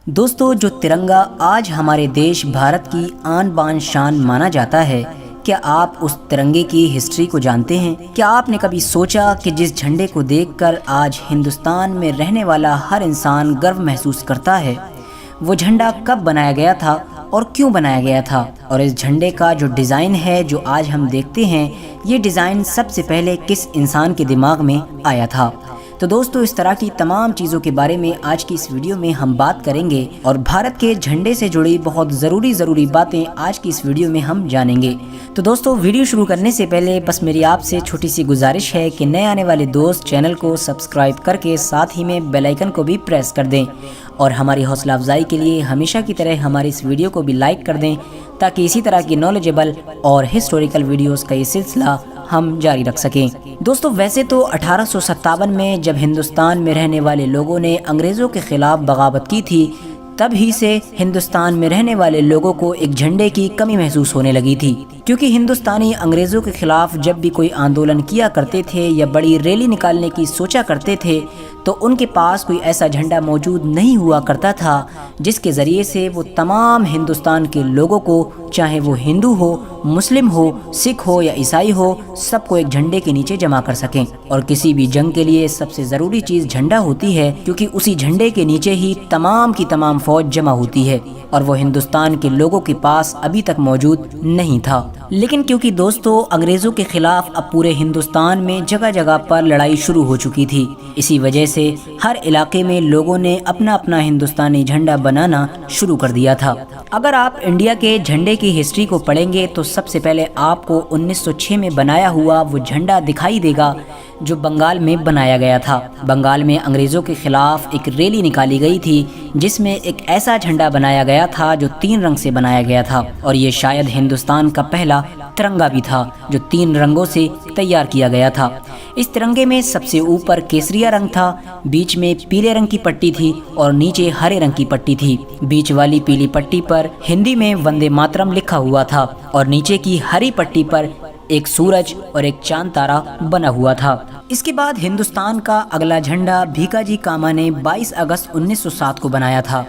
दोस्तों, जो तिरंगा आज हमारे देश भारत की आन बान शान माना जाता है, क्या आप उस तिरंगे की हिस्ट्री को जानते हैं? क्या आपने कभी सोचा कि जिस झंडे को देखकर आज हिंदुस्तान में रहने वाला हर इंसान गर्व महसूस करता है, वो झंडा कब बनाया गया था और क्यों बनाया गया था? और इस झंडे का जो डिज़ाइन है जो आज हम देखते हैं, ये डिज़ाइन सबसे पहले किस इंसान के दिमाग में आया था? तो दोस्तों, इस तरह की तमाम चीज़ों के बारे में आज की इस वीडियो में हम बात करेंगे और भारत के झंडे से जुड़ी बहुत ज़रूरी बातें आज की इस वीडियो में हम जानेंगे। तो दोस्तों, वीडियो शुरू करने से पहले बस मेरी आपसे छोटी सी गुजारिश है कि नए आने वाले दोस्त चैनल को सब्सक्राइब करके साथ ही में बेल आइकन को भी प्रेस कर दें और हमारी हौसला अफजाई के लिए हमेशा की तरह हमारी इस वीडियो को भी लाइक कर दें, ताकि इसी तरह की नॉलेजेबल और हिस्टोरिकल वीडियोस का ये सिलसिला हम जारी रख सकें। दोस्तों, वैसे तो 1857 में जब हिंदुस्तान में रहने वाले लोगों ने अंग्रेज़ों के ख़िलाफ़ बगावत की थी, तब ही से हिंदुस्तान में रहने वाले लोगों को एक झंडे की कमी महसूस होने लगी थी, क्योंकि हिंदुस्तानी अंग्रेज़ों के ख़िलाफ़ जब भी कोई आंदोलन किया करते थे या बड़ी रैली निकालने की सोचा करते थे, तो उनके पास कोई ऐसा झंडा मौजूद नहीं हुआ करता था जिसके ज़रिए से वो तमाम हिंदुस्तान के लोगों को, चाहे वो हिंदू हो, मुस्लिम हो, सिख हो या ईसाई हो, सबको एक झंडे के नीचे जमा कर सकें। और किसी भी जंग के लिए सबसे ज़रूरी चीज़ झंडा होती है, क्योंकि उसी झंडे के नीचे ही तमाम की तमाम फौज जमा होती है, और वो हिंदुस्तान के लोगों के पास अभी तक मौजूद नहीं था। लेकिन क्योंकि दोस्तों, अंग्रेज़ों के ख़िलाफ़ अब पूरे हिंदुस्तान में जगह जगह पर लड़ाई शुरू हो चुकी थी, इसी वजह से हर इलाके में लोगों ने अपना अपना हिंदुस्तानी झंडा बनाना शुरू कर दिया था। अगर आप इंडिया के झंडे की हिस्ट्री को पढ़ेंगे तो सबसे पहले आपको 1906 में बनाया हुआ वो झंडा दिखाई देगा जो बंगाल में बनाया गया था। बंगाल में अंग्रेज़ों के ख़िलाफ़ एक रैली निकाली गई थी, जिसमें एक ऐसा झंडा बनाया गया था जो 3 रंग से बनाया गया था, और ये शायद हिंदुस्तान का पहला तिरंगा भी था जो 3 रंगों से तैयार किया गया था। इस तिरंगे में सबसे ऊपर केसरिया रंग था, बीच में पीले रंग की पट्टी थी और नीचे हरे रंग की पट्टी थी। बीच वाली पीली पट्टी पर हिंदी में वंदे मातरम लिखा हुआ था और नीचे की हरी पट्टी पर एक सूरज और एक चांद तारा बना हुआ था। इसके बाद हिंदुस्तान का अगला झंडा भीकाजी कामा ने 22 अगस्त 1907 को बनाया था।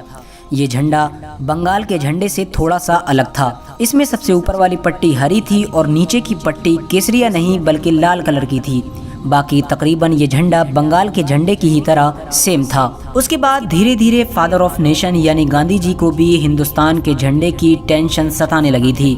ये झंडा बंगाल के झंडे से थोड़ा सा अलग था। इसमें सबसे ऊपर वाली पट्टी हरी थी और नीचे की पट्टी केसरिया नहीं बल्कि लाल कलर की थी। बाकी तकरीबन ये झंडा बंगाल के झंडे की ही तरह सेम था। उसके बाद धीरे धीरे फादर ऑफ नेशन यानी गांधी जी को भी हिंदुस्तान के झंडे की टेंशन सताने लगी थी,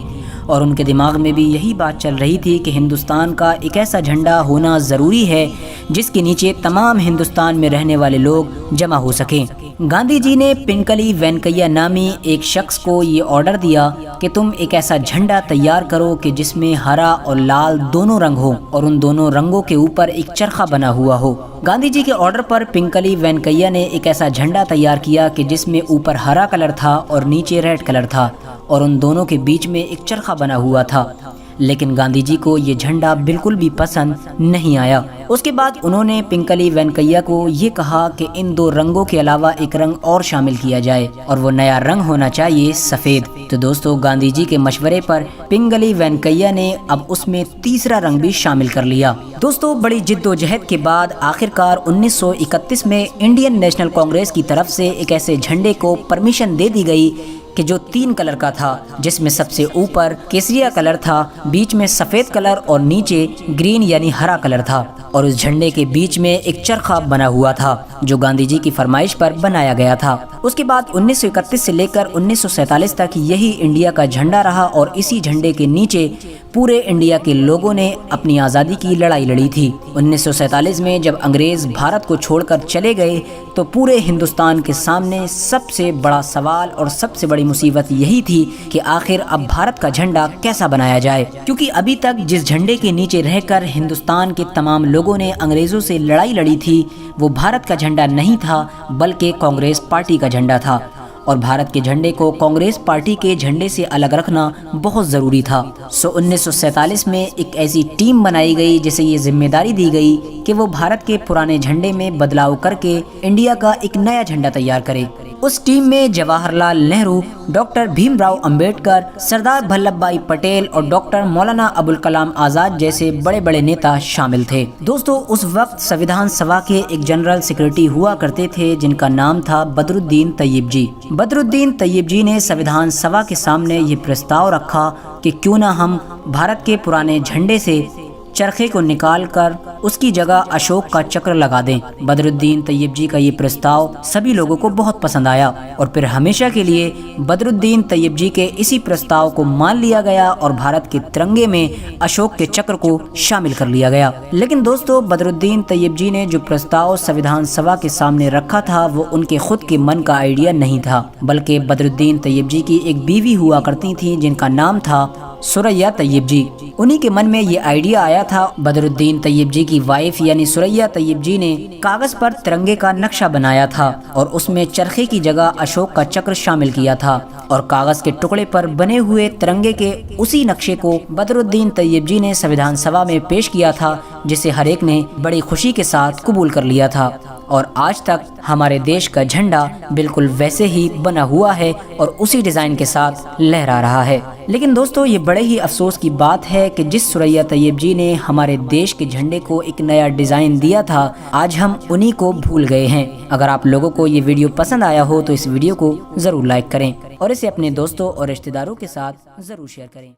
और उनके दिमाग में भी यही बात चल रही थी कि हिंदुस्तान का एक ऐसा झंडा होना ज़रूरी है जिसके नीचे तमाम हिंदुस्तान में रहने वाले लोग जमा हो सकें। गांधी जी ने पिंकली वेंकैया नामी एक शख्स को ये ऑर्डर दिया कि तुम एक ऐसा झंडा तैयार करो कि जिसमें हरा और लाल दोनों रंग हो और उन दोनों रंगों के ऊपर एक चरखा बना हुआ हो। गांधी जी के ऑर्डर पर पिंकली वेंकैया ने एक ऐसा झंडा तैयार किया कि जिसमें ऊपर हरा कलर था और नीचे रेड कलर था, और उन दोनों के बीच में एक चरखा बना हुआ था। लेकिन गांधी जी को ये झंडा बिल्कुल भी पसंद नहीं आया। उसके बाद उन्होंने पिंकली वेंकैया को ये कहा कि इन 2 रंगों के अलावा एक रंग और शामिल किया जाए, और वो नया रंग होना चाहिए सफ़ेद। तो दोस्तों, गांधी जी के मशवरे पर पिंगली वेंकैया ने अब उसमें तीसरा रंग भी शामिल कर लिया। दोस्तों, बड़ी जिद्दोजहद के बाद आखिरकार 1931 में इंडियन नेशनल कांग्रेस की तरफ से एक ऐसे झंडे को परमिशन दे दी गई कि जो 3 कलर का था, जिसमें सबसे ऊपर केसरिया कलर था, बीच में सफ़ेद कलर और नीचे ग्रीन यानी हरा कलर था, और उस झंडे के बीच में एक चरखा बना हुआ था जो गांधी जी की फरमाइश पर बनाया गया था। उसके बाद 1931 से लेकर 1947 तक यही इंडिया का झंडा रहा, और इसी झंडे के नीचे पूरे इंडिया के लोगों ने अपनी आज़ादी की लड़ाई लड़ी थी। 1947 में जब अंग्रेज़ भारत को छोड़कर चले गए तो पूरे हिंदुस्तान के सामने सबसे बड़ा सवाल और सबसे बड़ी मुसीबत यही थी कि आखिर अब भारत का झंडा कैसा बनाया जाए, क्योंकि अभी तक जिस झंडे के नीचे रहकर हिंदुस्तान के तमाम लोगों ने अंग्रेज़ों से लड़ाई लड़ी थी, वो भारत का झंडा नहीं था बल्कि कांग्रेस पार्टी का झंडा था, और भारत के झंडे को कांग्रेस पार्टी के झंडे से अलग रखना बहुत ज़रूरी था। 1947 में एक ऐसी टीम बनाई गई जिसे ये जिम्मेदारी दी गई कि वो भारत के पुराने झंडे में बदलाव करके इंडिया का एक नया झंडा तैयार करे। उस टीम में जवाहरलाल नेहरू, डॉक्टर भीमराव अंबेडकर, सरदार वल्लभ भाई पटेल और डॉक्टर मौलाना अबुल कलाम आजाद जैसे बड़े बड़े नेता शामिल थे। दोस्तों, उस वक्त संविधान सभा के एक जनरल सेक्रेटरी हुआ करते थे जिनका नाम था बदरुद्दीन तैयब जी। बदरुद्दीन तैयब जी ने संविधान सभा के सामने ये प्रस्ताव रखा कि क्यों ना हम भारत के पुराने झंडे से चरखे को निकाल कर उसकी जगह अशोक का चक्र लगा दें। बदरुद्दीन तैयब जी का ये प्रस्ताव सभी लोगों को बहुत पसंद आया और फिर हमेशा के लिए बदरुद्दीन तैयब जी के इसी प्रस्ताव को मान लिया गया और भारत के तिरंगे में अशोक के चक्र को शामिल कर लिया गया। लेकिन दोस्तों, बदरुद्दीन तैयब जी ने जो प्रस्ताव संविधान सभा के सामने रखा था वो उनके खुद के मन का आइडिया नहीं था, बल्कि बदरुद्दीन तैयब जी की एक बीवी हुआ करती थी जिनका नाम था सुरैया तैयब जी। उन्हीं के मन में ये आइडिया आया था। बदरुद्दीन तैयब जी की वाइफ यानी सुरैया तैयब जी ने कागज पर तिरंगे का नक्शा बनाया था और उसमें चरखे की जगह अशोक का चक्र शामिल किया था और कागज के टुकड़े पर बने हुए तिरंगे के उसी नक्शे को बदरुद्दीन तैयब जी ने संविधान सभा में पेश किया था, जिसे हर एक ने बड़ी खुशी के साथ कबूल कर लिया था और आज तक हमारे देश का झंडा बिल्कुल वैसे ही बना हुआ है और उसी डिजाइन के साथ लहरा रहा है। लेकिन दोस्तों, ये बड़े ही अफसोस की बात है कि जिस सुरैया तैयब जी ने हमारे देश के झंडे को एक नया डिजाइन दिया था, आज हम उन्हीं को भूल गए हैं। अगर आप लोगों को ये वीडियो पसंद आया हो तो इस वीडियो को जरूर लाइक करें और इसे अपने दोस्तों और रिश्तेदारों के साथ जरूर शेयर करें।